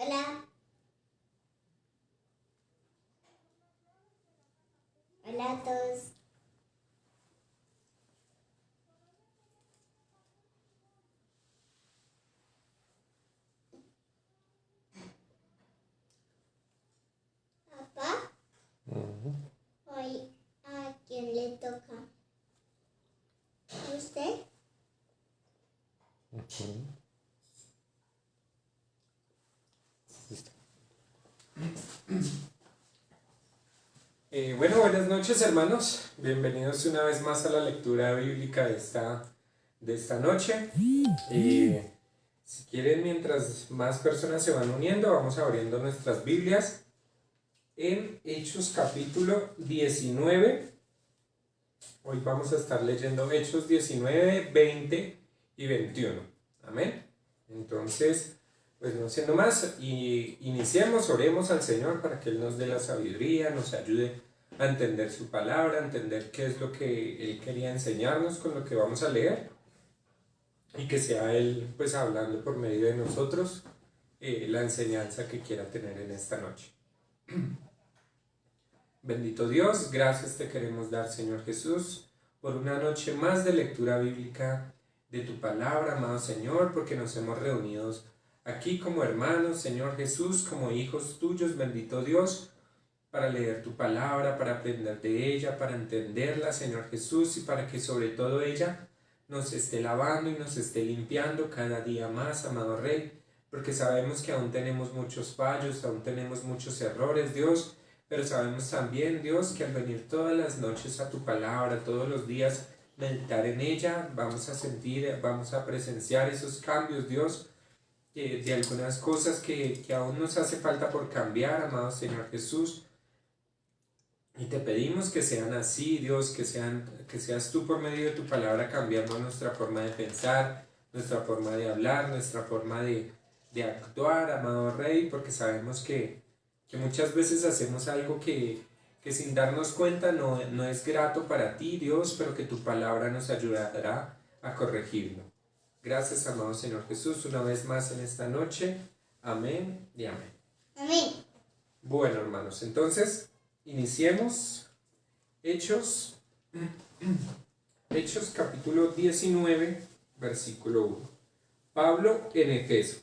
Hola. Hola a todos. Papá, hoy ¿a quién le toca? ¿A usted? Listo. Bueno, buenas noches, hermanos. Bienvenidos una vez más a la lectura bíblica de esta noche. Si quieren, mientras más personas se van uniendo, vamos abriendo nuestras Biblias en Hechos capítulo 19. Hoy vamos a estar leyendo Hechos 19, 20 y 21. Amén. Entonces, pues no siendo más, iniciemos, oremos al Señor para que Él nos dé la sabiduría, nos ayude a entender su palabra, a entender qué es lo que Él quería enseñarnos con lo que vamos a leer, y que sea Él pues hablando por medio de nosotros la enseñanza que quiera tener en esta noche. Bendito Dios, gracias te queremos dar, Señor Jesús, por una noche más de lectura bíblica de tu palabra, amado Señor, porque nos hemos reunido aquí como hermanos, Señor Jesús, como hijos tuyos, bendito Dios, para leer tu palabra, para aprender de ella, para entenderla, Señor Jesús, y para que sobre todo ella nos esté lavando y nos esté limpiando cada día más, amado Rey, porque sabemos que aún tenemos muchos fallos, aún tenemos muchos errores, Dios, pero sabemos también, Dios, que al venir todas las noches a tu palabra, todos los días, meditar en ella, vamos a sentir, vamos a presenciar esos cambios, Dios, de algunas cosas que aún nos hace falta por cambiar, amado Señor Jesús. Y te pedimos que sean así, Dios, que seas tú por medio de tu palabra cambiando nuestra forma de pensar, nuestra forma de hablar, nuestra forma de actuar, amado Rey, porque sabemos que muchas veces hacemos algo que sin darnos cuenta no es grato para ti, Dios, pero que tu palabra nos ayudará a corregirlo. Gracias, amado Señor Jesús, una vez más en esta noche. Amén y amén. Amén. Bueno, hermanos, entonces iniciemos Hechos capítulo 19, versículo 1. Pablo en Efeso.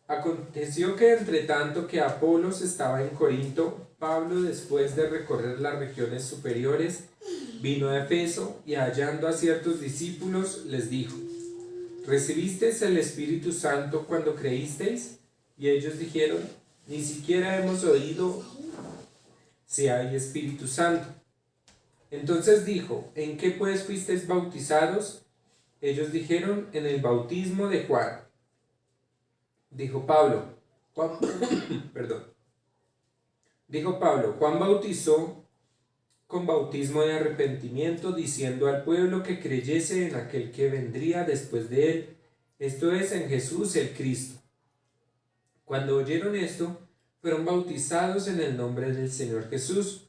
Aconteció que entre tanto que Apolos estaba en Corinto, Pablo, después de recorrer las regiones superiores, vino a Efeso y hallando a ciertos discípulos les dijo: ¿Recibisteis el Espíritu Santo cuando creísteis? Y ellos dijeron: ni siquiera hemos oído si hay Espíritu Santo. Entonces dijo: ¿en qué pues fuisteis bautizados? Ellos dijeron: en el bautismo de Juan. Dijo Pablo: Juan bautizó con bautismo de arrepentimiento, diciendo al pueblo que creyese en aquel que vendría después de él, esto es, en Jesús el Cristo. Cuando oyeron esto, fueron bautizados en el nombre del Señor Jesús.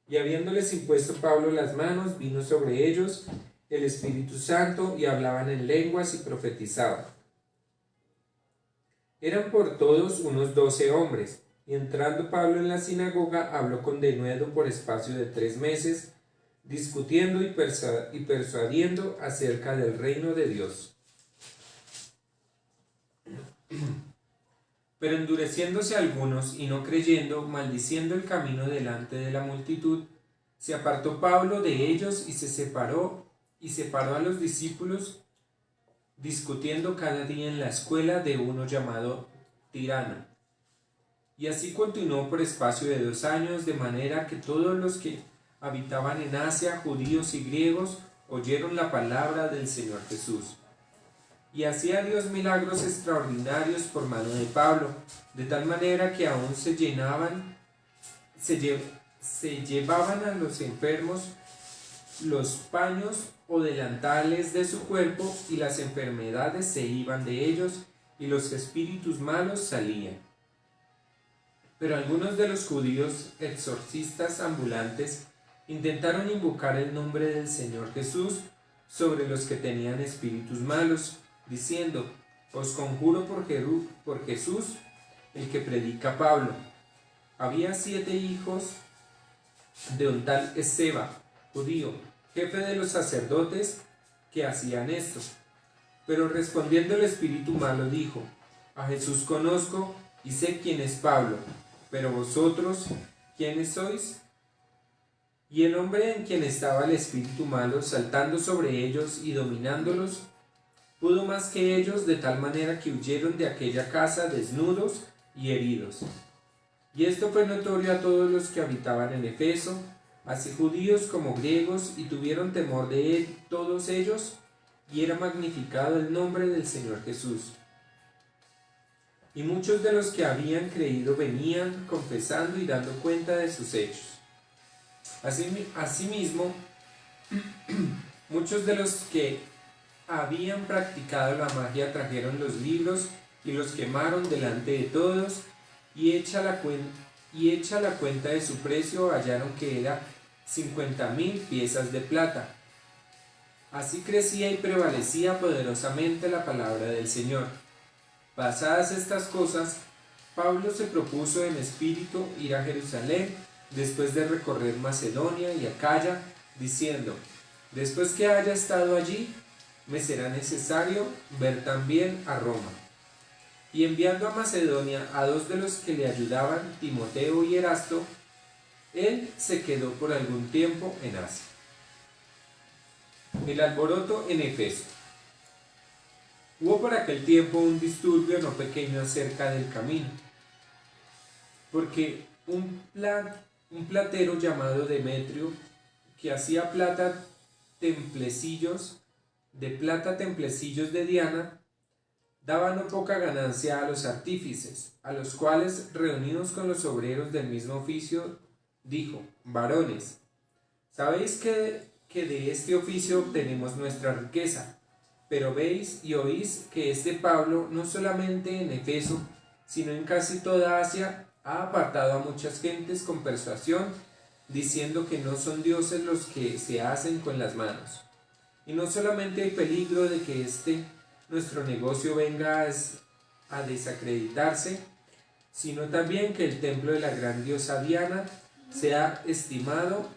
Y habiéndoles impuesto Pablo las manos, vino sobre ellos el Espíritu Santo, y hablaban en lenguas y profetizaban. Eran por todos unos 12 hombres, y entrando Pablo en la sinagoga, habló con denuedo por espacio de 3 meses, discutiendo y persuadiendo acerca del reino de Dios. Pero endureciéndose algunos y no creyendo, maldiciendo el camino delante de la multitud, se apartó Pablo de ellos y separó a los discípulos, discutiendo cada día en la escuela de uno llamado Tirano. Y así continuó por espacio de 2 años, de manera que todos los que habitaban en Asia, judíos y griegos, oyeron la palabra del Señor Jesús. Y hacía Dios milagros extraordinarios por mano de Pablo, de tal manera que aún se llevaban a los enfermos los paños o delantales de su cuerpo, y las enfermedades se iban de ellos, y los espíritus malos salían. Pero algunos de los judíos exorcistas ambulantes intentaron invocar el nombre del Señor Jesús sobre los que tenían espíritus malos, diciendo: os conjuro por Jesús, el que predica Pablo. Había 7 hijos de un tal Esceva, judío, jefe de los sacerdotes, que hacían esto. Pero respondiendo el espíritu malo dijo: a Jesús conozco y sé quién es Pablo, pero vosotros, ¿quiénes sois? Y el hombre en quien estaba el espíritu malo, saltando sobre ellos y dominándolos, pudo más que ellos, de tal manera que huyeron de aquella casa desnudos y heridos. Y esto fue notorio a todos los que habitaban en Efeso, así judíos como griegos, y tuvieron temor de él todos ellos, y era magnificado el nombre del Señor Jesús. Y muchos de los que habían creído venían confesando y dando cuenta de sus hechos. Asimismo, muchos de los que habían practicado la magia trajeron los libros y los quemaron delante de todos, y hecha la cuenta de su precio hallaron que era 50,000 piezas de plata. Así crecía y prevalecía poderosamente la palabra del Señor. Pasadas estas cosas, Pablo se propuso en espíritu ir a Jerusalén después de recorrer Macedonia y Acaya, diciendo: después que haya estado allí, me será necesario ver también a Roma. Y enviando a Macedonia a 2 de los que le ayudaban, Timoteo y Erasto, él se quedó por algún tiempo en Asia. El alboroto en Efeso. Hubo por aquel tiempo un disturbio no pequeño acerca del camino, porque un platero llamado Demetrio, que hacía templecillos de Diana, daba no poca ganancia a los artífices, a los cuales, reunidos con los obreros del mismo oficio, dijo: varones, sabéis que de este oficio obtenemos nuestra riqueza, pero veis y oís que este Pablo, no solamente en Efeso, sino en casi toda Asia, ha apartado a muchas gentes con persuasión, diciendo que no son dioses los que se hacen con las manos. Y no solamente hay peligro de que nuestro negocio venga a desacreditarse, sino también que el templo de la gran diosa Diana sea estimado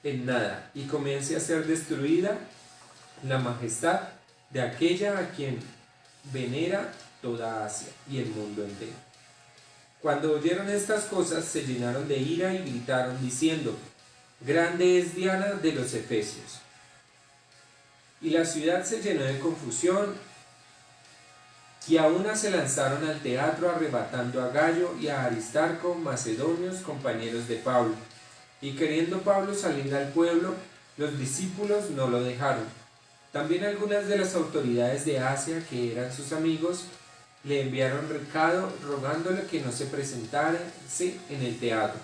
en nada y comience a ser destruida la majestad de aquella a quien venera toda Asia y el mundo entero. Cuando oyeron estas cosas, se llenaron de ira y gritaron diciendo: grande es Diana de los Efesios. Y la ciudad se llenó de confusión, y a una se lanzaron al teatro, arrebatando a Gallo y a Aristarco, macedonios, compañeros de Pablo. Y queriendo Pablo salir al pueblo, los discípulos no lo dejaron. También algunas de las autoridades de Asia, que eran sus amigos, le enviaron recado rogándole que no se presentase en el teatro.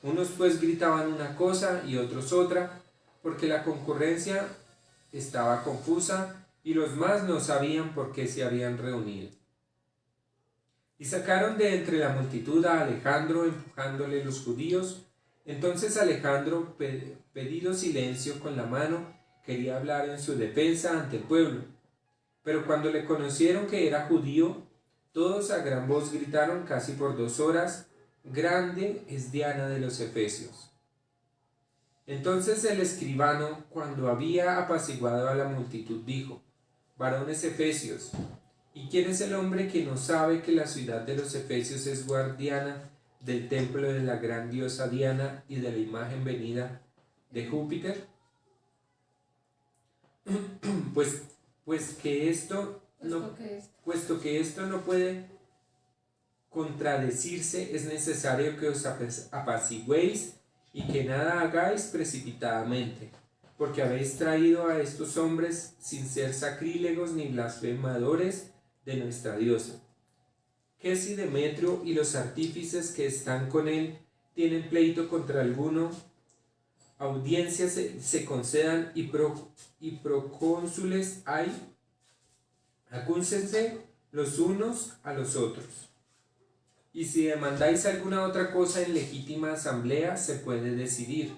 Unos pues gritaban una cosa y otros otra, porque la concurrencia estaba confusa y los más no sabían por qué se habían reunido. Y sacaron de entre la multitud a Alejandro, empujándole los judíos. Entonces Alejandro, pedido silencio con la mano, quería hablar en su defensa ante el pueblo. Pero cuando le conocieron que era judío, todos a gran voz gritaron casi por 2 horas: grande es Diana de los Efesios. Entonces el escribano, cuando había apaciguado a la multitud, dijo: varones efesios, ¿y quién es el hombre que no sabe que la ciudad de los Efesios es guardiana del templo de la gran diosa Diana y de la imagen venida de Júpiter? Puesto que esto no puede contradecirse, es necesario que os apaciguéis y que nada hagáis precipitadamente, porque habéis traído a estos hombres sin ser sacrílegos ni blasfemadores de nuestra diosa. ¿Qué si Demetrio y los artífices que están con él tienen pleito contra alguno? Audiencias se concedan y procónsules hay. Acúsense los unos a los otros. Y si demandáis alguna otra cosa en legítima asamblea, se puede decidir.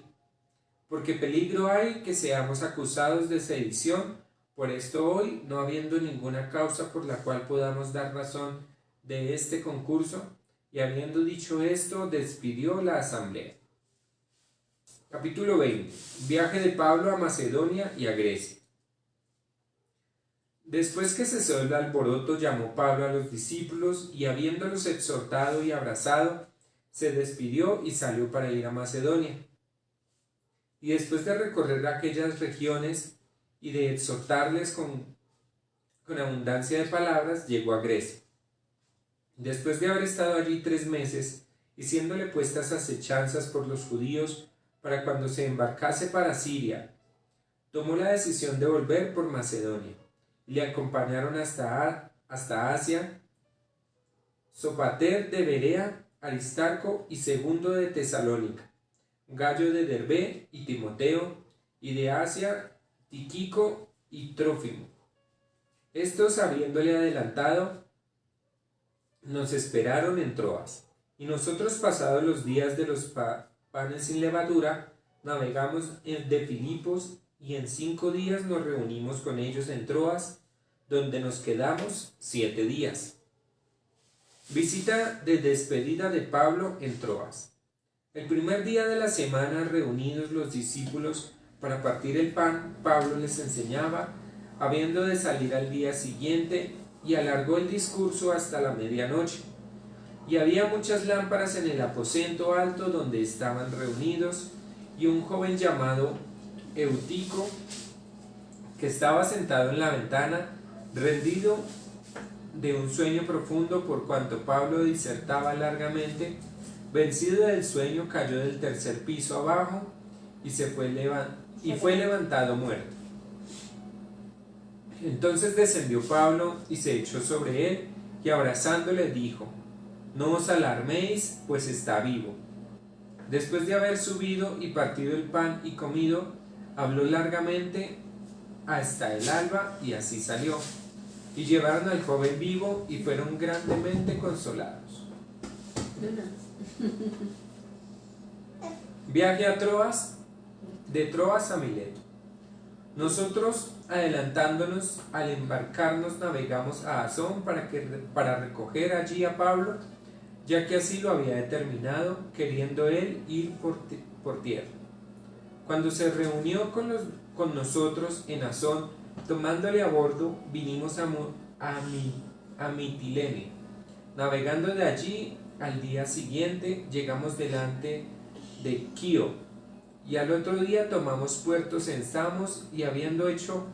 Porque peligro hay que seamos acusados de sedición. Por esto hoy, no habiendo ninguna causa por la cual podamos dar razón de este concurso, y habiendo dicho esto, despidió la asamblea. Capítulo 20. Viaje de Pablo a Macedonia y a Grecia. Después que cesó el alboroto, llamó Pablo a los discípulos, y habiéndolos exhortado y abrazado, se despidió y salió para ir a Macedonia. Y después de recorrer aquellas regiones y de exhortarles con abundancia de palabras, llegó a Grecia. Después de haber estado allí 3 meses, y siéndole puestas acechanzas por los judíos para cuando se embarcase para Siria, tomó la decisión de volver por Macedonia, y le acompañaron hasta Asia, Sopater de Berea, Aristarco y Segundo de Tesalónica, Gallo de Derbe y Timoteo, y de Asia, Tíquico y Trófimo. Estos, habiéndole adelantado, nos esperaron en Troas, y nosotros, pasados los días de los panes sin levadura, navegamos de Filipos, y en 5 días nos reunimos con ellos en Troas, donde nos quedamos 7 días. Visita de despedida de Pablo en Troas. El primer día de la semana, reunidos los discípulos para partir el pan, Pablo les enseñaba, habiendo de salir al día siguiente, y alargó el discurso hasta la medianoche. Y había muchas lámparas en el aposento alto donde estaban reunidos, y un joven llamado Eutico, que estaba sentado en la ventana, rendido de un sueño profundo por cuanto Pablo disertaba largamente, vencido del sueño, cayó del 3er piso abajo y fue levantado muerto. Entonces descendió Pablo y se echó sobre él, y abrazándole dijo: no os alarméis, pues está vivo. Después de haber subido y partido el pan y comido, habló largamente hasta el alba, y así salió. Y llevaron al joven vivo y fueron grandemente consolados. Viaje a Troas, de Troas a Mileto. Nosotros, adelantándonos, al embarcarnos navegamos a Asón para recoger allí a Pablo, ya que así lo había determinado, queriendo él ir por tierra. Cuando se reunió con nosotros en Asón, tomándole a bordo, vinimos a Mitilene. Navegando de allí, al día siguiente llegamos delante de Quío, y al otro día tomamos puertos en Samos, y habiendo hecho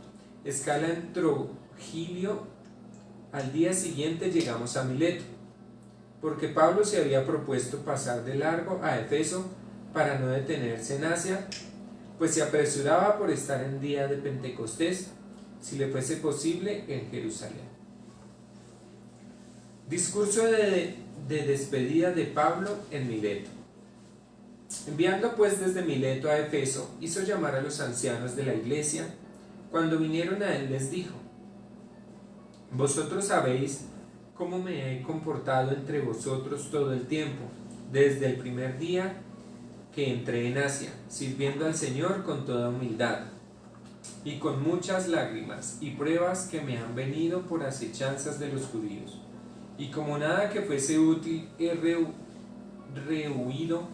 escala en Trogilio, al día siguiente llegamos a Mileto, porque Pablo se había propuesto pasar de largo a Efeso para no detenerse en Asia, pues se apresuraba por estar en día de Pentecostés, si le fuese posible, en Jerusalén. Discurso de despedida de Pablo en Mileto. Enviando pues desde Mileto a Efeso, hizo llamar a los ancianos de la iglesia. Cuando vinieron a él, les dijo: vosotros sabéis cómo me he comportado entre vosotros todo el tiempo, desde el primer día que entré en Asia, sirviendo al Señor con toda humildad, y con muchas lágrimas y pruebas que me han venido por acechanzas de los judíos. Y como nada que fuese útil, he rehuido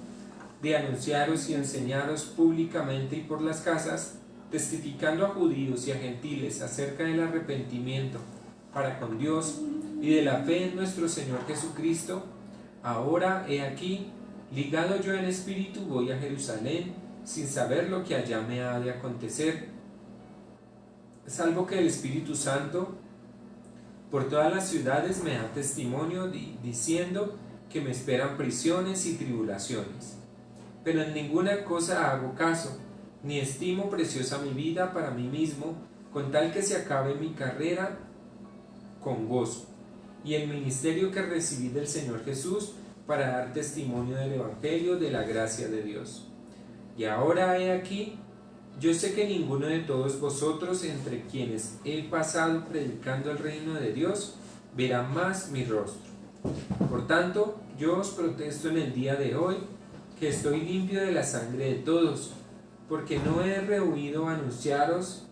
de anunciaros y enseñaros públicamente y por las casas, testificando a judíos y a gentiles acerca del arrepentimiento para con Dios y de la fe en nuestro Señor Jesucristo. Ahora, he aquí, ligado yo en espíritu, voy a Jerusalén, sin saber lo que allá me ha de acontecer, salvo que el Espíritu Santo por todas las ciudades me da testimonio diciendo que me esperan prisiones y tribulaciones. Pero en ninguna cosa hago caso, ni estimo preciosa mi vida para mí mismo, con tal que se acabe mi carrera con gozo, y el ministerio que recibí del Señor Jesús, para dar testimonio del Evangelio de la gracia de Dios. Y ahora he aquí, yo sé que ninguno de todos vosotros, entre quienes he pasado predicando el reino de Dios, verá más mi rostro. Por tanto, yo os protesto en el día de hoy, que estoy limpio de la sangre de todos, porque no he rehuido anunciaros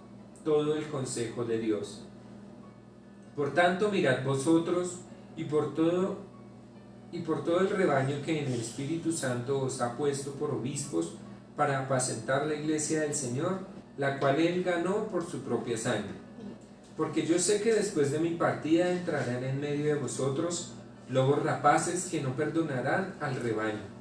todo el consejo de Dios. Por tanto, mirad vosotros y por todo el rebaño que en el Espíritu Santo os ha puesto por obispos para apacentar la iglesia del Señor, la cual él ganó por su propia sangre. Porque yo sé que después de mi partida entrarán en medio de vosotros lobos rapaces que no perdonarán al rebaño.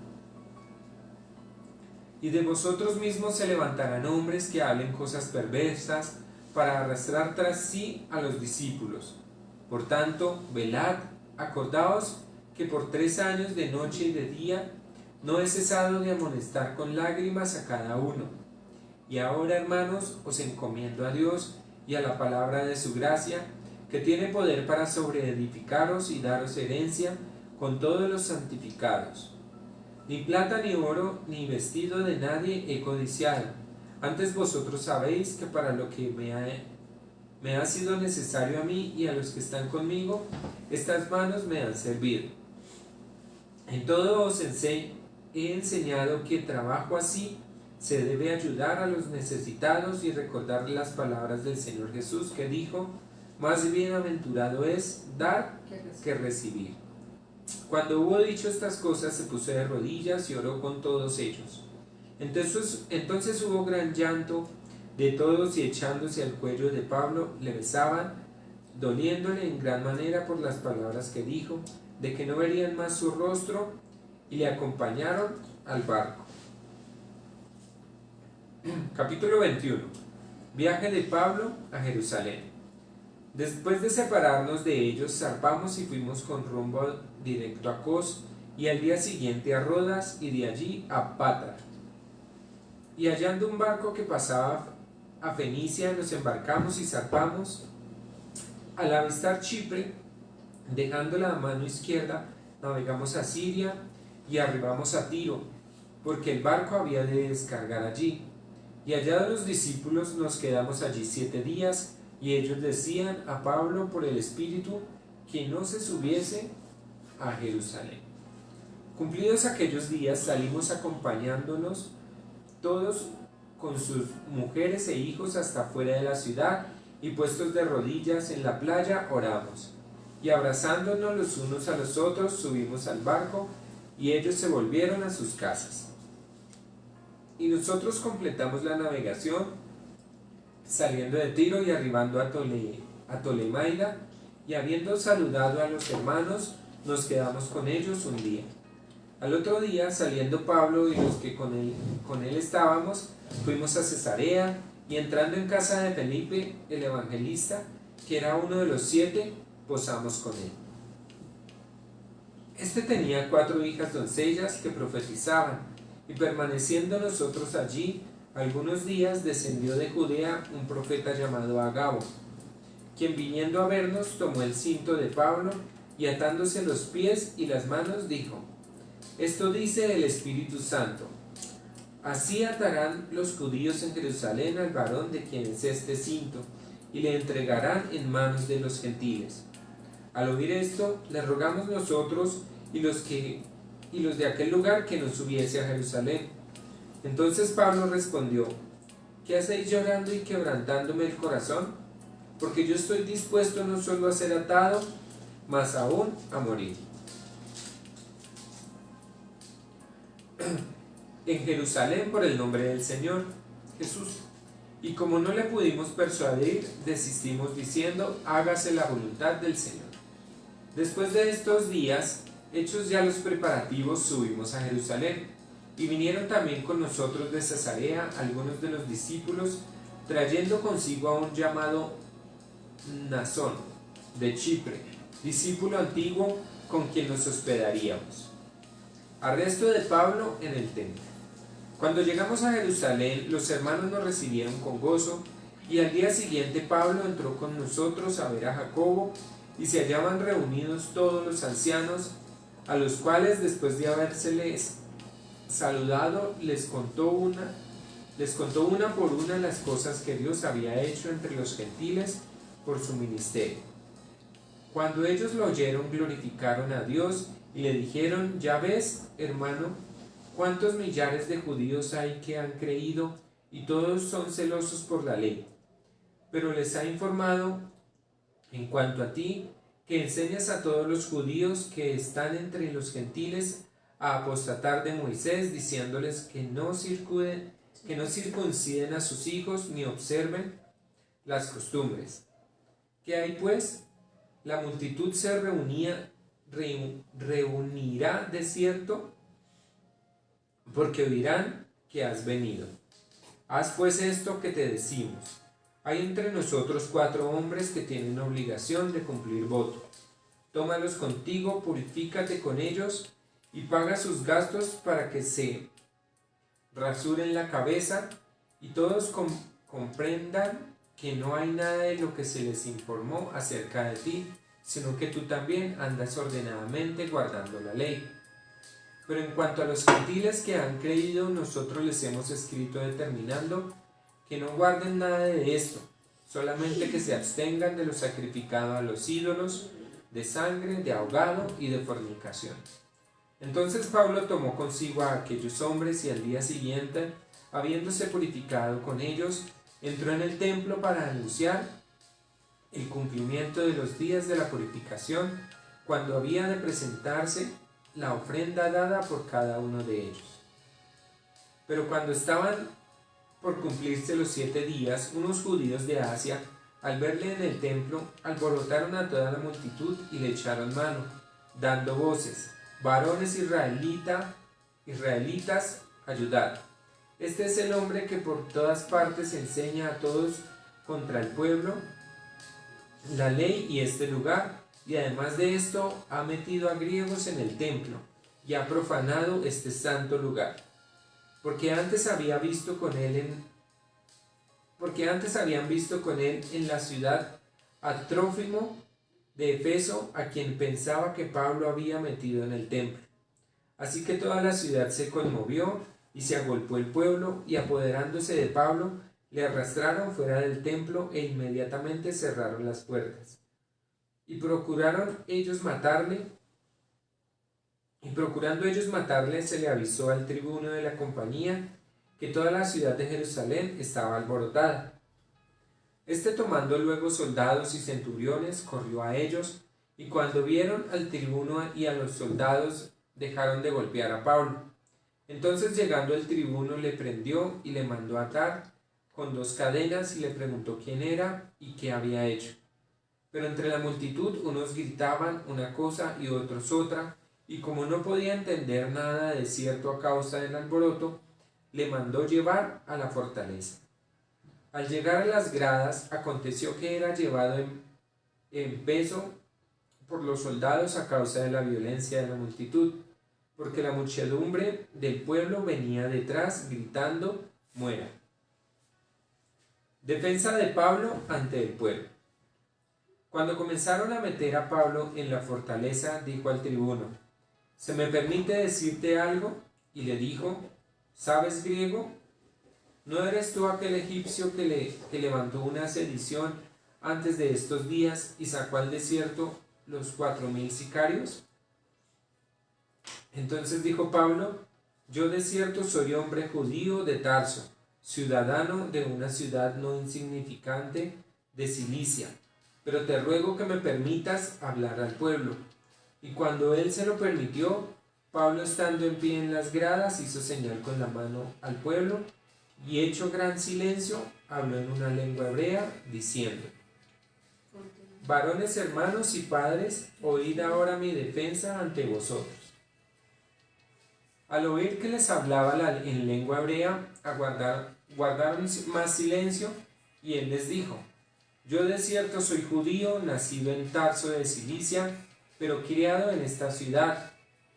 Y de vosotros mismos se levantarán hombres que hablen cosas perversas para arrastrar tras sí a los discípulos. Por tanto, velad, acordaos que por 3 años de noche y de día no he cesado de amonestar con lágrimas a cada uno. Y ahora, hermanos, os encomiendo a Dios y a la palabra de su gracia, que tiene poder para sobreedificaros y daros herencia con todos los santificados. Ni plata ni oro ni vestido de nadie he codiciado. Antes vosotros sabéis que para lo que me ha sido necesario a mí y a los que están conmigo, estas manos me han servido. En todo os he enseñado que trabajo así se debe ayudar a los necesitados y recordar las palabras del Señor Jesús, que dijo: más bienaventurado es dar que recibir. Cuando hubo dicho estas cosas, se puso de rodillas y oró con todos ellos. Entonces hubo gran llanto de todos, y echándose al cuello de Pablo le besaban, doliéndole en gran manera por las palabras que dijo, de que no verían más su rostro, y le acompañaron al barco. Capítulo 21. Viaje de Pablo a Jerusalén. Después de separarnos de ellos, zarpamos y fuimos con rumbo directo a Cos, y al día siguiente a Rodas, y de allí a Pátara. Y hallando un barco que pasaba a Fenicia, nos embarcamos y zarpamos. Al avistar Chipre, dejándola a mano izquierda, navegamos a Siria y arribamos a Tiro, porque el barco había de descargar allí. Y hallados los discípulos, nos quedamos allí 7 días, y ellos decían a Pablo por el Espíritu que no se subiese a Jerusalén. Cumplidos aquellos días, salimos acompañándonos todos con sus mujeres e hijos hasta fuera de la ciudad, y puestos de rodillas en la playa oramos. Y abrazándonos los unos a los otros, subimos al barco, y ellos se volvieron a sus casas. Y nosotros completamos la navegación, saliendo de Tiro y arribando a Tolemaida, y habiendo saludado a los hermanos, nos quedamos con ellos un día. Al otro día, saliendo Pablo y los que con él estábamos, fuimos a Cesarea, y entrando en casa de Felipe, el evangelista, que era uno de los 7, posamos con él. Este tenía 4 hijas doncellas que profetizaban, y permaneciendo nosotros allí algunos días, descendió de Judea un profeta llamado Agabo, quien viniendo a vernos tomó el cinto de Pablo, y atándose los pies y las manos dijo: esto dice el Espíritu Santo: así atarán los judíos en Jerusalén al varón de quien es este cinto, y le entregarán en manos de los gentiles. Al oír esto, le rogamos nosotros y los de aquel lugar que nos subiese a Jerusalén. Entonces Pablo respondió: ¿qué hacéis llorando y quebrantándome el corazón? Porque yo estoy dispuesto no solo a ser atado, mas aún a morir. En Jerusalén por el nombre del Señor Jesús. Y como no le pudimos persuadir, desistimos diciendo: hágase la voluntad del Señor. Después de estos días, hechos ya los preparativos, subimos a Jerusalén, y vinieron también con nosotros de Cesarea algunos de los discípulos, trayendo consigo a un llamado Mnasón de Chipre, discípulo antiguo con quien nos hospedaríamos. Arresto de Pablo en el templo. Cuando llegamos a Jerusalén, los hermanos nos recibieron con gozo, y al día siguiente Pablo entró con nosotros a ver a Jacobo, y se hallaban reunidos todos los ancianos, a los cuales, después de habérseles saludado, les contó una por una las cosas que Dios había hecho entre los gentiles por su ministerio. Cuando ellos lo oyeron, glorificaron a Dios y le dijeron: ya ves, hermano, cuántos millares de judíos hay que han creído, y todos son celosos por la ley. Pero les ha informado en cuanto a ti, que enseñas a todos los judíos que están entre los gentiles a apostatar de Moisés, diciéndoles que no circunciden a sus hijos ni observen las costumbres. ¿Qué hay pues? La multitud se reunirá de cierto, porque oirán que has venido. Haz pues esto que te decimos. Hay entre nosotros 4 hombres que tienen obligación de cumplir voto. Tómalos contigo, purifícate con ellos y paga sus gastos para que se rasuren la cabeza y todos comprendan que no hay nada de lo que se les informó acerca de ti, sino que tú también andas ordenadamente guardando la ley. Pero en cuanto a los gentiles que han creído, nosotros les hemos escrito determinando que no guarden nada de esto, solamente que se abstengan de lo sacrificado a los ídolos, de sangre, de ahogado y de fornicación. Entonces Pablo tomó consigo a aquellos hombres y al día siguiente, habiéndose purificado con ellos, entró en el templo para anunciar el cumplimiento de los días de la purificación, cuando había de presentarse la ofrenda dada por cada uno de ellos. Pero cuando estaban por cumplirse los 7 días, unos judíos de Asia, al verle en el templo, alborotaron a toda la multitud y le echaron mano, dando voces: varones israelitas, ayudad. Este es el hombre que por todas partes enseña a todos contra el pueblo la ley y este lugar, y además de esto ha metido a griegos en el templo y ha profanado este santo lugar. Porque antes habían visto con él en la ciudad a Trófimo de Efeso, a quien pensaba que Pablo había metido en el templo. Así que toda la ciudad se conmovió y se agolpó el pueblo, y apoderándose de Pablo, le arrastraron fuera del templo e inmediatamente cerraron las puertas. Y procurando ellos matarle, se le avisó al tribuno de la compañía que toda la ciudad de Jerusalén estaba alborotada. Este, tomando luego soldados y centuriones, corrió a ellos, y cuando vieron al tribuno y a los soldados, dejaron de golpear a Pablo. Entonces, llegando el tribuno, le prendió y le mandó atar con 2 cadenas, y le preguntó quién era y qué había hecho. Pero entre la multitud unos gritaban una cosa y otros otra, y como no podía entender nada de cierto a causa del alboroto, le mandó llevar a la fortaleza. Al llegar a las gradas, aconteció que era llevado en peso por los soldados a causa de la violencia de la multitud, porque la muchedumbre del pueblo venía detrás gritando: muera. Defensa de Pablo ante el pueblo. Cuando comenzaron a meter a Pablo en la fortaleza, dijo al tribuno: ¿se me permite decirte algo? Y le dijo: ¿sabes griego? ¿No eres tú aquel egipcio que levantó una sedición antes de estos días y sacó al desierto los 4,000 sicarios? Entonces dijo Pablo: yo de cierto soy hombre judío de Tarso, ciudadano de una ciudad no insignificante de Cilicia, pero te ruego que me permitas hablar al pueblo. Y cuando él se lo permitió, Pablo, estando en pie en las gradas, hizo señal con la mano al pueblo, y hecho gran silencio, habló en una lengua hebrea, diciendo: varones, hermanos y padres, oíd ahora mi defensa ante vosotros. Al oír que les hablaba en lengua hebrea, guardaron más silencio, y él les dijo: yo de cierto soy judío, nacido en Tarso de Cilicia, pero criado en esta ciudad,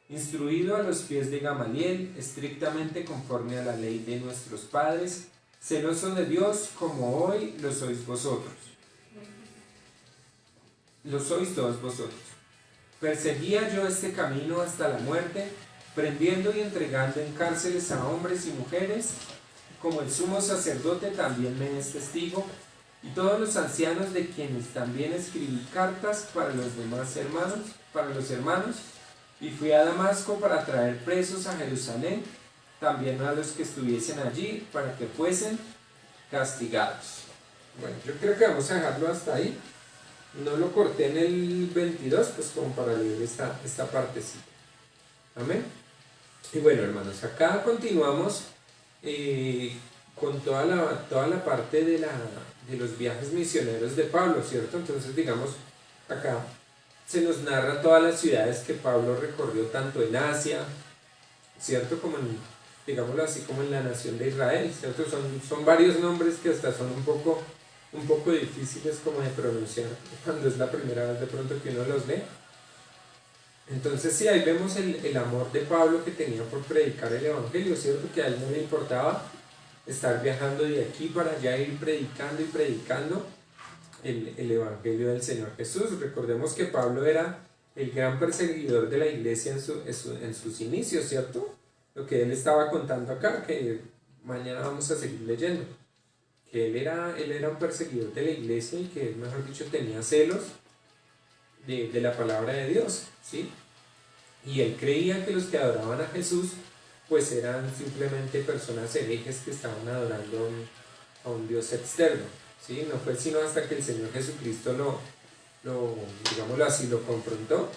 instruido a los pies de Gamaliel, estrictamente conforme a la ley de nuestros padres, celoso de Dios como hoy lo sois vosotros. Lo sois todos vosotros. Perseguía yo este camino hasta la muerte, prendiendo y entregando en cárceles a hombres y mujeres, como el sumo sacerdote también me es testigo, y todos los ancianos, de quienes también escribí cartas para los hermanos, y fui a Damasco para traer presos a Jerusalén, también a los que estuviesen allí, para que fuesen castigados. Bueno, yo creo que vamos a dejarlo hasta ahí. no lo corté en el 22, pues como para leer esta partecita. Amén. Y bueno, hermanos, acá continuamos con toda la parte de los viajes misioneros de Pablo, ¿cierto? Entonces, digamos, acá se nos narra todas las ciudades que Pablo recorrió, tanto en Asia, ¿cierto? Como en, digámoslo así, como en la nación de Israel, ¿cierto? Son varios nombres que hasta son un poco difíciles como de pronunciar cuando es la primera vez de pronto que uno los lee. Entonces sí, ahí vemos el amor de Pablo que tenía por predicar el Evangelio, ¿cierto? Que a él no le importaba estar viajando de aquí para allá, ir predicando y predicando el Evangelio del Señor Jesús. Recordemos que Pablo era el gran perseguidor de la iglesia en sus inicios, ¿cierto? Lo que él estaba contando acá, que mañana vamos a seguir leyendo, que él era un perseguidor de la iglesia y que, mejor dicho, tenía celos de la palabra de Dios, ¿sí? Y él creía que los que adoraban a Jesús pues eran simplemente personas herejes que estaban adorando a un Dios externo, ¿sí? No fue sino hasta que el Señor Jesucristo digámoslo así, lo confrontó,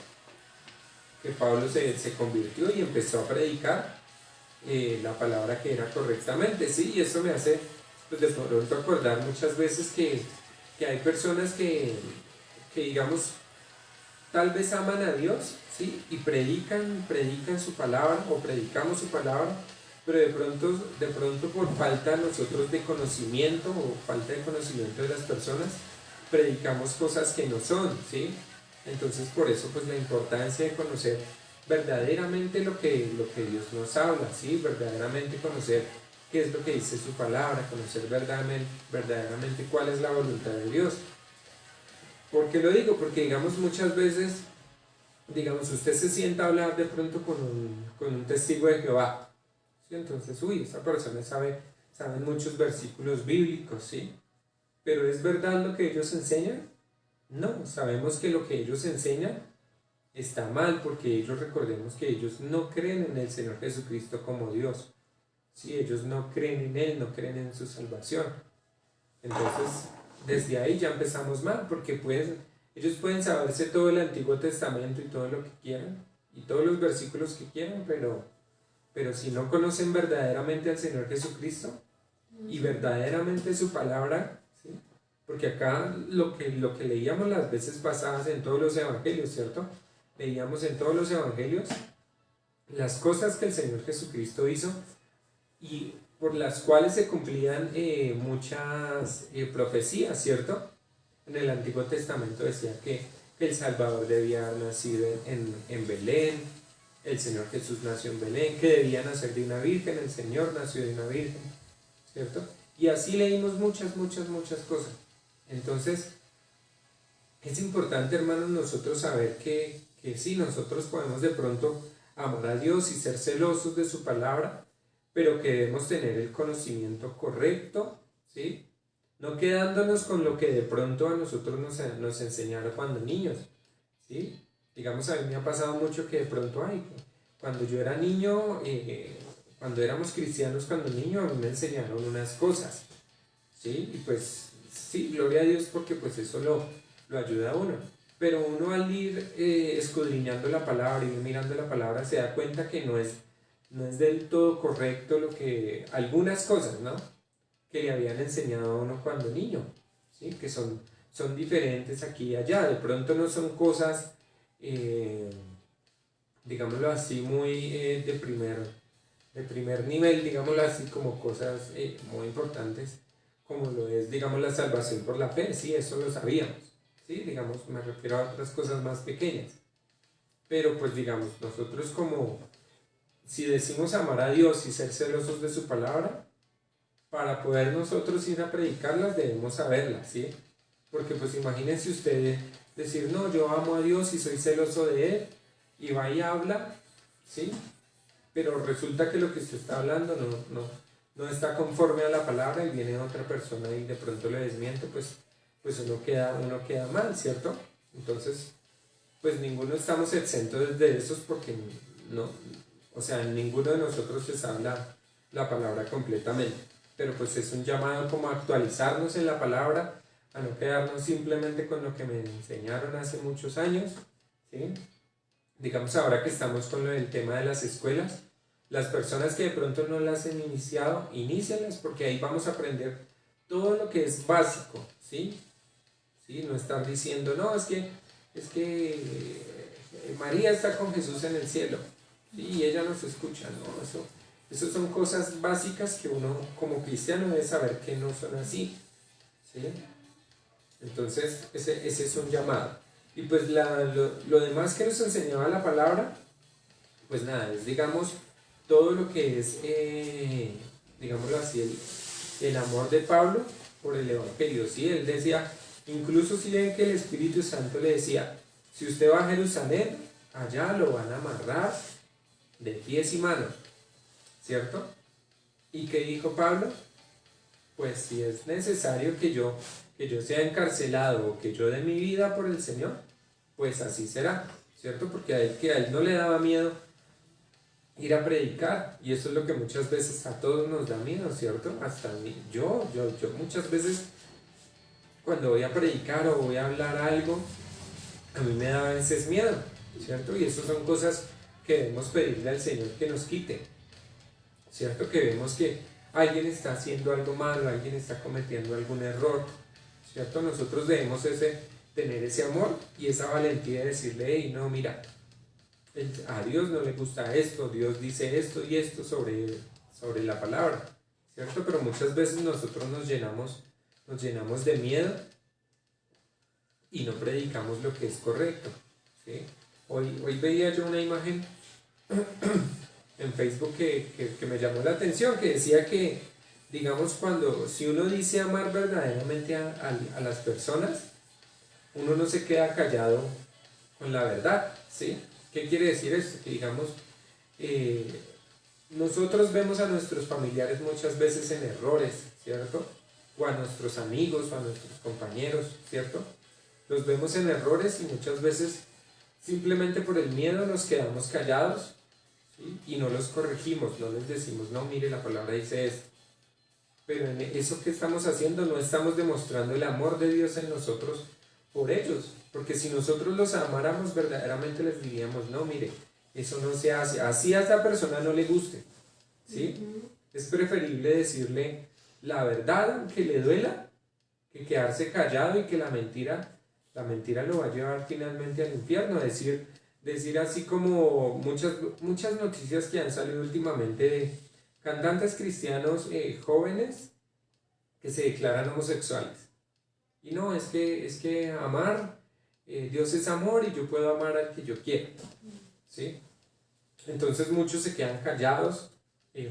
que Pablo se convirtió y empezó a predicar la palabra que era correctamente, ¿sí? Y eso me hace pues, de pronto acordar muchas veces que hay personas que digamos, tal vez aman a Dios, ¿sí? Y predican su palabra o predicamos su palabra, pero de pronto por falta nosotros de conocimiento o falta de conocimiento de las personas, predicamos cosas que no son, ¿sí? Entonces por eso pues la importancia de conocer verdaderamente lo que Dios nos habla, ¿sí? Verdaderamente conocer qué es lo que dice su palabra, conocer verdaderamente cuál es la voluntad de Dios. ¿Por qué lo digo? Porque digamos muchas veces, digamos, usted se sienta a hablar de pronto con un testigo de Jehová, ¿sí? Entonces, esa persona sabe muchos versículos bíblicos, ¿sí? Pero ¿es verdad lo que ellos enseñan? No, sabemos que lo que ellos enseñan está mal, porque ellos, recordemos que ellos no creen en el Señor Jesucristo como Dios, ¿sí? Ellos no creen en Él, no creen en su salvación. Entonces, desde ahí ya empezamos mal, porque ellos pueden saberse todo el Antiguo Testamento y todo lo que quieran, y todos los versículos que quieran, pero si no conocen verdaderamente al Señor Jesucristo y verdaderamente su palabra, ¿sí? Porque acá lo que leíamos las veces pasadas en todos los evangelios, ¿cierto? Leíamos en todos los evangelios las cosas que el Señor Jesucristo hizo y por las cuales se cumplían muchas profecías, ¿cierto? En el Antiguo Testamento decía que el Salvador debía haber nacido en Belén, el Señor Jesús nació en Belén, que debía nacer de una virgen, el Señor nació de una virgen, ¿cierto? Y así leímos muchas cosas. Entonces, es importante, hermanos, nosotros saber que sí, nosotros podemos de pronto amar a Dios y ser celosos de su palabra, pero que debemos tener el conocimiento correcto, ¿sí? No quedándonos con lo que de pronto a nosotros nos enseñaron cuando niños, ¿sí? Digamos, a mí me ha pasado mucho que de pronto, cuando yo era niño, cuando éramos cristianos, cuando niño, a mí me enseñaron unas cosas, ¿sí? Y pues, sí, gloria a Dios, porque pues eso lo ayuda a uno. Pero uno al ir escudriñando la palabra y mirando la palabra se da cuenta que no es del todo correcto algunas cosas, ¿no? Que le habían enseñado a uno cuando niño, ¿sí? Que son diferentes aquí y allá. De pronto no son cosas, digámoslo así, muy de primer nivel, digámoslo así, como cosas muy importantes, como lo es, digamos, la salvación por la fe. Sí, eso lo sabíamos, ¿sí? Digamos, me refiero a otras cosas más pequeñas. Pero pues digamos, nosotros si decimos amar a Dios y ser celosos de su palabra, para poder nosotros ir a predicarlas debemos saberlas, ¿sí? Porque pues imagínense ustedes decir, no, yo amo a Dios y soy celoso de Él, y va y habla, ¿sí? Pero resulta que lo que usted está hablando no está conforme a la palabra y viene otra persona y de pronto le desmiente, pues uno queda mal, ¿cierto? Entonces, pues ninguno estamos exentos de esos porque no, o sea, ninguno de nosotros se sabe la palabra completamente, pero pues es un llamado como a actualizarnos en la palabra, a no quedarnos simplemente con lo que me enseñaron hace muchos años, ¿sí? Digamos ahora que estamos con lo del tema de las escuelas, las personas que de pronto no las han iniciado, inícialas porque ahí vamos a aprender todo lo que es básico, ¿sí? ¿Sí? No estar diciendo, no, María está con Jesús en el cielo, ¿sí? Y ella nos escucha, no, eso son cosas básicas que uno como cristiano debe saber que no son así, ¿sí? Entonces ese es un llamado. Y pues lo demás que nos enseñaba la palabra, pues nada, es digamos todo lo que es, digámoslo así, el amor de Pablo por el Evangelio, ¿sí? Él decía, incluso si ven que el Espíritu Santo le decía, si usted va a Jerusalén, allá lo van a amarrar de pies y manos, ¿cierto? ¿Y qué dijo Pablo? Pues si es necesario que yo sea encarcelado o que yo dé mi vida por el Señor, pues así será, ¿cierto? Porque a él no le daba miedo ir a predicar, y eso es lo que muchas veces a todos nos da miedo, ¿cierto? Hasta a mí, yo muchas veces cuando voy a predicar o voy a hablar algo, a mí me da a veces miedo, ¿cierto? Y eso son cosas que debemos pedirle al Señor que nos quite, ¿cierto? Que vemos que alguien está haciendo algo malo, alguien está cometiendo algún error, ¿cierto? Nosotros debemos tener ese amor y esa valentía de decirle, hey, no, mira, a Dios no le gusta esto, Dios dice esto y esto sobre la palabra, ¿cierto? Pero muchas veces nosotros nos llenamos de miedo y no predicamos lo que es correcto, ¿sí? Hoy veía yo una imagen en Facebook que me llamó la atención, que decía que, digamos, si uno dice amar verdaderamente a las personas, uno no se queda callado con la verdad, ¿sí? ¿Qué quiere decir esto? Que digamos, nosotros vemos a nuestros familiares muchas veces en errores, ¿cierto? O a nuestros amigos o a nuestros compañeros, ¿cierto? Los vemos en errores y muchas veces simplemente por el miedo nos quedamos callados, ¿sí? Y no los corregimos, no les decimos, no, mire, la palabra dice esto. Pero en eso que estamos haciendo no estamos demostrando el amor de Dios en nosotros por ellos, porque si nosotros los amáramos verdaderamente les diríamos, no, mire, eso no se hace, así a esta persona no le guste, ¿sí? Es preferible decirle la verdad aunque le duela, que quedarse callado y que la mentira lo va a llevar finalmente al infierno. Decir así como muchas noticias que han salido últimamente de cantantes cristianos jóvenes que se declaran homosexuales. Y no, es que amar, Dios es amor y yo puedo amar al que yo quiera, ¿sí? Entonces muchos se quedan callados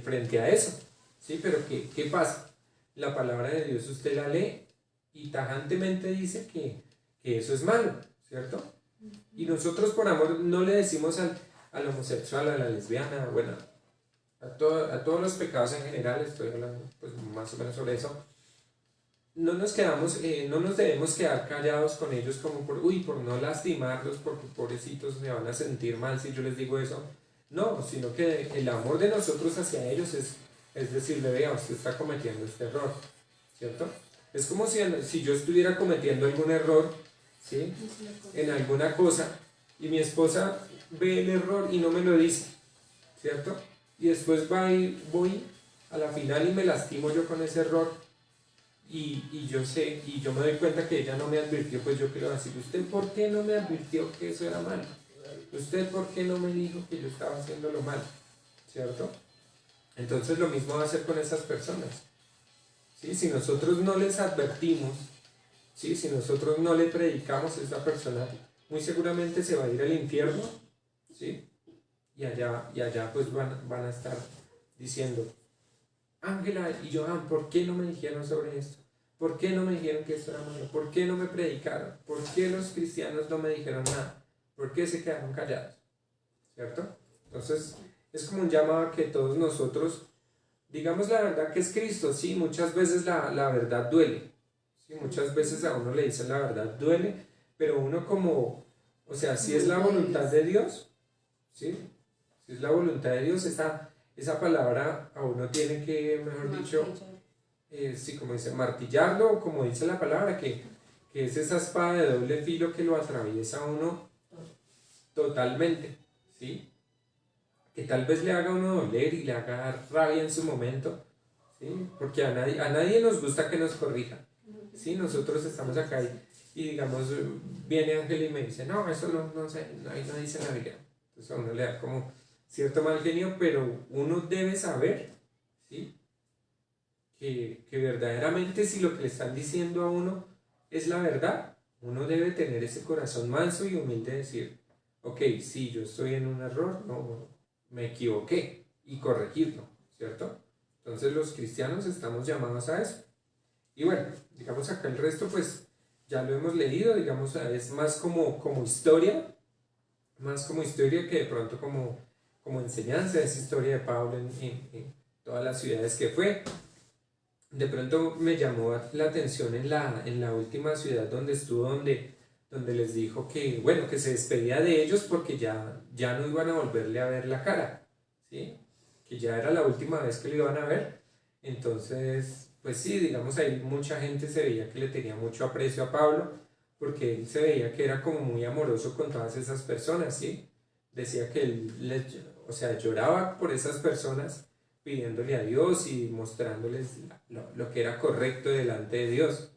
frente a eso, ¿sí? Pero ¿qué pasa? La palabra de Dios usted la lee y tajantemente dice que eso es malo, ¿cierto? Y nosotros por amor no le decimos al homosexual, a la lesbiana, bueno, a todos los pecados en general, estoy hablando pues más o menos sobre eso. No nos debemos quedar callados con ellos como por no lastimarlos porque pobrecitos se van a sentir mal si yo les digo eso. No, sino que el amor de nosotros hacia ellos es decirle, vea, usted está cometiendo este error, ¿cierto? Es como si yo estuviera cometiendo algún error, ¿sí? En alguna cosa y mi esposa ve el error y no me lo dice, ¿cierto? Y después voy a la final y me lastimo yo con ese error. Y yo sé, y yo me doy cuenta que ella no me advirtió, pues yo quiero decir, ¿usted por qué no me advirtió que eso era malo? ¿Usted por qué no me dijo que yo estaba haciendo lo malo? ¿Cierto? Entonces lo mismo va a hacer con esas personas, ¿sí? Si nosotros no les advertimos, ¿sí? Si nosotros no le predicamos a esa persona, muy seguramente se va a ir al infierno, ¿sí? Y allá pues van a estar diciendo, Ángela y Johan, ¿por qué no me dijeron sobre esto? ¿Por qué no me dijeron que esto era malo? ¿Por qué no me predicaron? ¿Por qué los cristianos no me dijeron nada? ¿Por qué se quedaron callados? ¿Cierto? Entonces, es como un llamado a que todos nosotros digamos la verdad que es Cristo. Sí, muchas veces la verdad duele. Sí, muchas veces a uno le dicen la verdad duele, pero uno o sea, si es la voluntad de Dios, ¿sí? Si es la voluntad de Dios, esa palabra a uno tiene que, mejor dicho, sí, como dice, martillarlo, como dice la palabra, que que es esa espada de doble filo que lo atraviesa a uno totalmente, ¿sí? Que tal vez le haga a uno doler y le haga rabia en su momento, ¿sí? Porque a nadie nos gusta que nos corrija, ¿sí? Nosotros estamos acá y digamos, viene Ángel y me dice, no, eso no sé, ahí no dice en la Biblia. Entonces a uno le da como cierto mal genio, pero uno debe saber, ¿sí? Que verdaderamente si lo que le están diciendo a uno es la verdad, uno debe tener ese corazón manso y humilde de decir, ok, sí, yo estoy en un error, no, me equivoqué, y corregirlo, ¿cierto? Entonces los cristianos estamos llamados a eso. Y bueno, digamos acá el resto pues ya lo hemos leído, digamos es más como historia, más como historia que de pronto como enseñanza, es historia de Pablo en todas las ciudades que fue. De pronto me llamó la atención en la última ciudad donde estuvo, donde les dijo que, bueno, que se despedía de ellos porque ya no iban a volverle a ver la cara, ¿sí? Que ya era la última vez que lo iban a ver. Entonces, pues sí, digamos ahí mucha gente se veía que le tenía mucho aprecio a Pablo porque él se veía que era como muy amoroso con todas esas personas, ¿sí? Decía que él, o sea, lloraba por esas personas pidiéndole a Dios y mostrándoles lo que era correcto delante de Dios.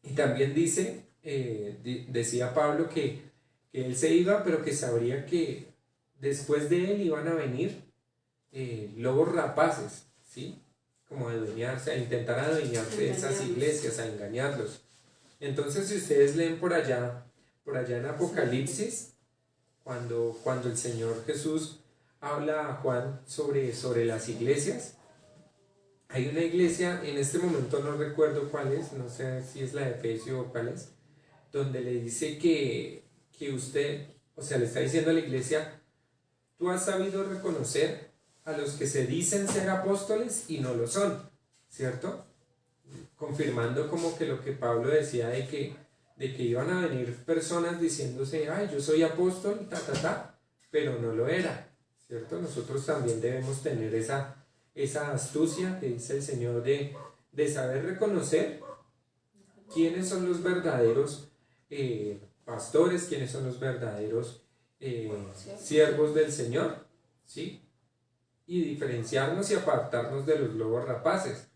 Y también decía Pablo que él se iba, pero que sabría que después de él iban a venir lobos rapaces, ¿sí? Como a adueñarse, a intentar adueñarse de esas iglesias, a engañarlos. Entonces, si ustedes leen por allá en Apocalipsis, cuando el Señor Jesús habla a Juan sobre las iglesias, hay una iglesia, en este momento no recuerdo cuál es, no sé si es la de Efesio o cuál es, donde le dice que usted, o sea, le está diciendo a la iglesia, tú has sabido reconocer a los que se dicen ser apóstoles y no lo son, ¿cierto? Confirmando como que lo que Pablo decía de que iban a venir personas diciéndose, ay, yo soy apóstol, pero no lo era, ¿cierto? Nosotros también debemos tener esa astucia que dice el Señor de saber reconocer quiénes son los verdaderos pastores, quiénes son los verdaderos siervos del Señor, ¿sí? Y diferenciarnos y apartarnos de los lobos rapaces,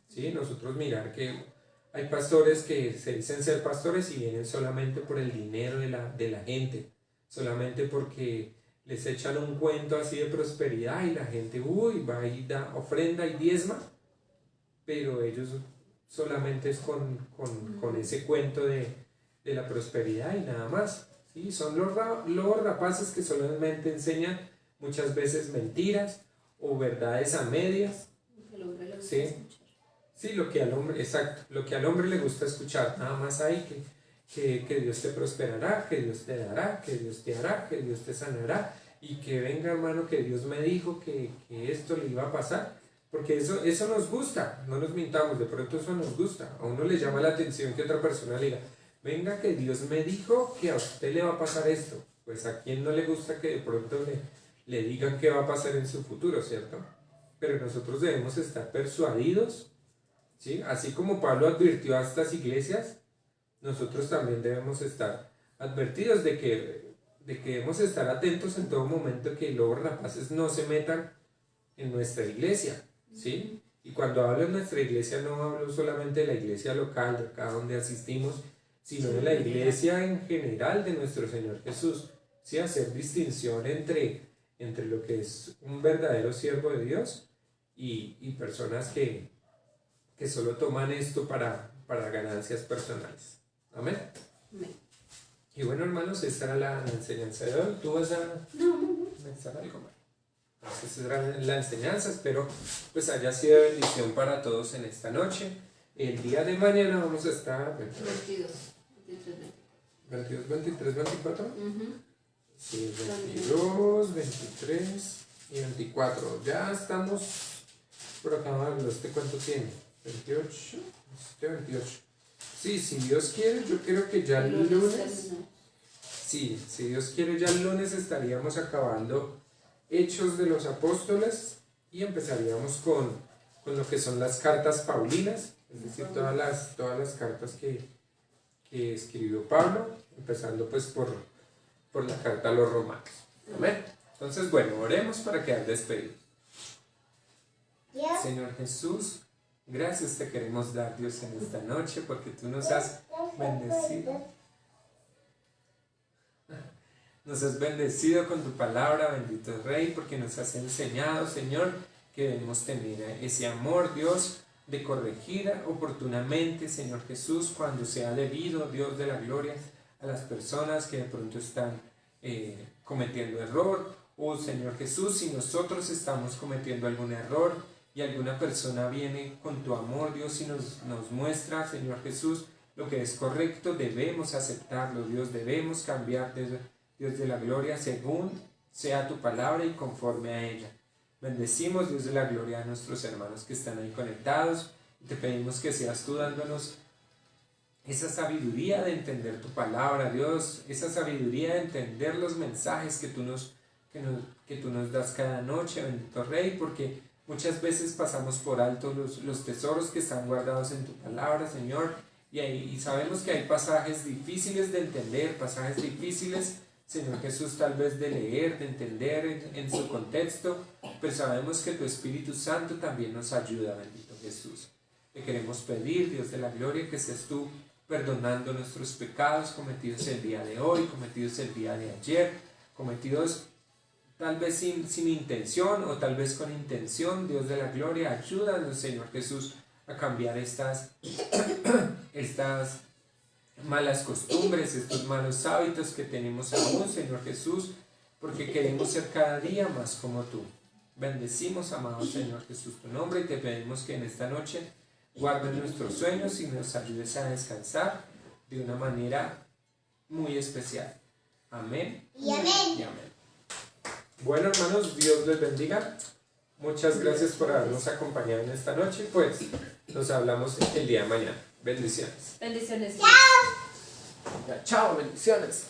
¿sí? Nosotros mirar que hay pastores que se dicen ser pastores y vienen solamente por el dinero de la gente, solamente porque les echan un cuento así de prosperidad y la gente, va y da ofrenda y diezma, pero ellos solamente es con ese cuento de la prosperidad y nada más, ¿sí? Son los rapaces que solamente enseñan muchas veces mentiras o verdades a medias, ¿sí? Sí, lo que al hombre, exacto, lo que al hombre le gusta escuchar, nada más hay que Dios te prosperará, que Dios te dará, que Dios te hará, que Dios te sanará, y que venga, hermano, que Dios me dijo que esto le iba a pasar, porque eso nos gusta, no nos mintamos, de pronto eso nos gusta, a uno le llama la atención que otra persona le diga, venga, que Dios me dijo que a usted le va a pasar esto, pues a quien no le gusta que de pronto le digan qué va a pasar en su futuro, ¿cierto? Pero nosotros debemos estar persuadidos, ¿sí? Así como Pablo advirtió a estas iglesias, nosotros también debemos estar advertidos de que debemos estar atentos en todo momento que lobos rapaces no se metan en nuestra iglesia, ¿sí? Y cuando hablo en nuestra iglesia no hablo solamente de la iglesia local, de acá donde asistimos, sino de la iglesia en general de nuestro Señor Jesús, ¿sí? Hacer distinción entre lo que es un verdadero siervo de Dios y personas que solo toman esto para ganancias personales. Amén. Amén. Y bueno, hermanos, esta era la enseñanza de hoy. ¿Tú vas a pensar algo más? Entonces, esa era la enseñanza. Espero pues haya sido de bendición para todos en esta noche. El día de mañana vamos a estar 22, 22, 23, 24. Uh-huh. Sí, 22, 23 y 24. Ya estamos por acabarlo. ¿Este cuánto tiene? 28. 28. Sí, si Dios quiere, yo creo que ya el lunes. Sí, si Dios quiere, ya el lunes estaríamos acabando Hechos de los Apóstoles y empezaríamos con lo que son las cartas paulinas. Es decir, todas las cartas que escribió Pablo, empezando pues por la carta a los romanos. Amén. Entonces, bueno, oremos para quedar despedidos. Yeah. Señor Jesús, gracias te queremos dar, Dios, en esta noche, porque tú nos has bendecido. Nos has bendecido con tu palabra, bendito Rey, porque nos has enseñado, Señor, que debemos tener ese amor, Dios, de corregir oportunamente, Señor Jesús, cuando sea debido, Dios de la gloria, a las personas que de pronto están cometiendo error. Oh Señor Jesús, si nosotros estamos cometiendo algún error y alguna persona viene con tu amor, Dios, y nos muestra, Señor Jesús, lo que es correcto, debemos aceptarlo, Dios, debemos cambiar, Dios de la gloria, según sea tu palabra y conforme a ella. Bendecimos, Dios de la gloria, a nuestros hermanos que están ahí conectados, y te pedimos que seas tú dándonos esa sabiduría de entender tu palabra, Dios, esa sabiduría de entender los mensajes que tú nos das cada noche, bendito Rey, porque muchas veces pasamos por alto los tesoros que están guardados en tu palabra, Señor, y sabemos que hay pasajes difíciles de entender, pasajes difíciles, Señor Jesús, tal vez de leer, de entender en su contexto, pero sabemos que tu Espíritu Santo también nos ayuda, bendito Jesús. Te queremos pedir, Dios de la gloria, que seas tú perdonando nuestros pecados cometidos el día de hoy, cometidos el día de ayer, cometidos tal vez sin intención o tal vez con intención. Dios de la gloria, ayúdanos, Señor Jesús, a cambiar estas malas costumbres, estos malos hábitos que tenemos aún, Señor Jesús, porque queremos ser cada día más como tú. Bendecimos, amado Señor Jesús, tu nombre, y te pedimos que en esta noche guardes nuestros sueños y nos ayudes a descansar de una manera muy especial. Amén. Y amén. Y amén. Bueno, hermanos, Dios les bendiga. Muchas gracias por habernos acompañado en esta noche. Pues nos hablamos el día de mañana. Bendiciones. Bendiciones. Chao, bendiciones.